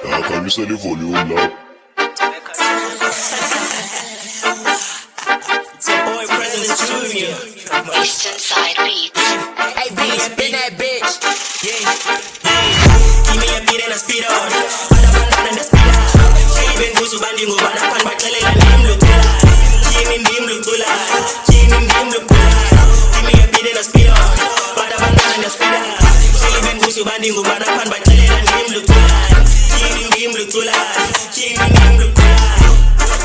Khanyisa le volume lapho. It's your boy President Junior. Eastern Side Beats. Hey, beat, spin that bitch. Yeah. Give me a beat and a speed on. Bada banda and a speed on. Say ben busu bandingo bana pan bachelela nim lutula. Kimi nim lutula. Kimi nim lutula. Give me a beat and a speed on. Bada banda and a speed on. Say ben busu bandingo bana pan bachelela nim lutula. Kimi nim lutula. Kimi nim lutula.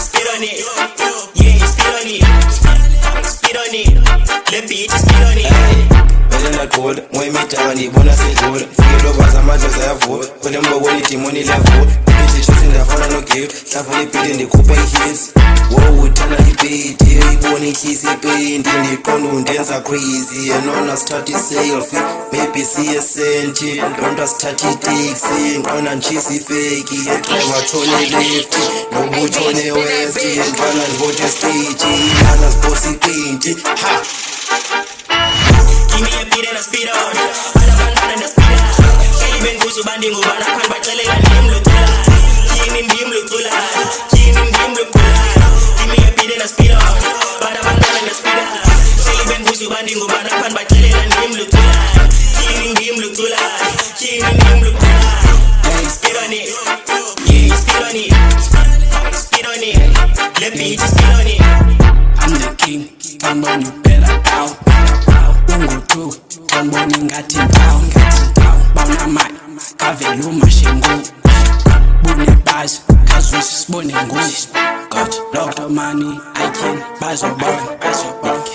Speed on it. Yeah, speed on it. Speed on it. The beat is speed on it. Cold, when me down, you wanna say good. Feel over some others I have wood. When them go on the money level, the bitch is in the phone and no gift. Safely beating the coupe and hits. Whoa, turn on the beat, you wanna kiss it, paint in the corner, dance are crazy. And on a started selfie, maybe see a sentient. On a started taxing, on a cheesy fakey. And clever Tony lefty, no good Tony westy. And run and hold the stage, and a bossy painting. Ha! Give me a beat and a speed on. Bada banda and a speed on. Say ben busu bandingo bana pan bachelela nim lutula. Kimi nim lutula. Kimi nim lutula. Give me a beat and a speed on. Bada banda and a speed on. Say ben busu bandingo bana pan bachelela nim lutula. Kimi nim lutula. Kimi nim lutula. Speed on it. Yeah, speed on it. Speed on it. Let me just speed on it. I'm the king, come on you better bow. Ungo tu, come on ngathi down. Bawuna mali, kavela umashengu. Bune buzz, kazwisi sibone nguzi. Got lot of money, I can bazobona.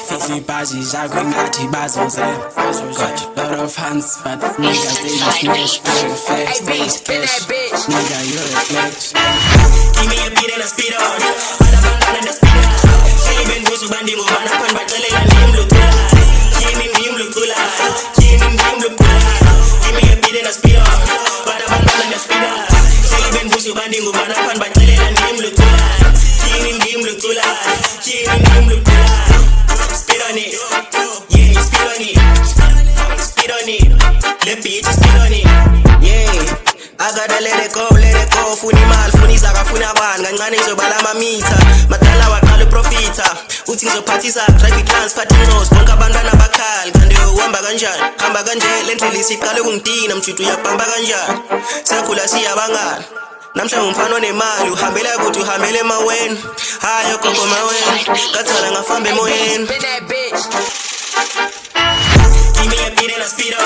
Fifi bazi zakho ngathi bazozela. Got lot of hands, but niggas they just smash. Hey, beat, spin that bitch. Nigga, you're a flex. Give me a beat and a speed on. Bada banda and a speed on. Say ben busu bandingo bana pan bachelela nim lutula. Kimi nim lutula. Kimi nim lutula. Give me a beat and a speed on. Bada banda and a speed on. Say ben busu bandingo bana pan bachelela nim lutula. Kimi nim lutula. Kimi nim lutula. Speed on it. Yeah, speed on it. Speed on it. The beat is speed on it. Yeah. I gotta let it go. Funi mal, funi zaka, funi aban. Gancane izobala mamitha. Madala waqala profita. Uthi ngizophathisa traffic dance, party nose. Bonke abantwana bakhali. Kanti uhamba kanjani? Hamba kanje, lendlela isiqale kungidina. Mjuthu uyabhamba kanjani? Sakhula siyabangani. Namhla ngumfana onemali, uhambela kuthi uhambele emaweni. Hayi ogogo emaweni. Kathana ngafamba emoyeni. Give me a beat and a speed on.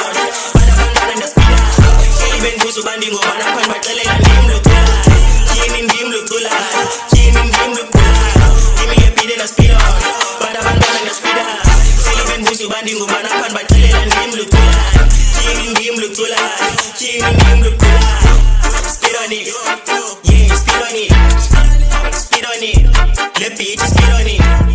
Bada banda and a speed on. Say ben busu bandingo bana pan bachelela nim lutula. Kimi nim lutula. Kimi nim lutula. Give me a beat and a speed on. Bada banda and a speed on. Say ben busu bandingo bana pan bachelela nim lutula. Kimi nim lutula. Kimi nim lutula. Speed on it. Yeah, speed on it. Speed on it. The beat is speed on it.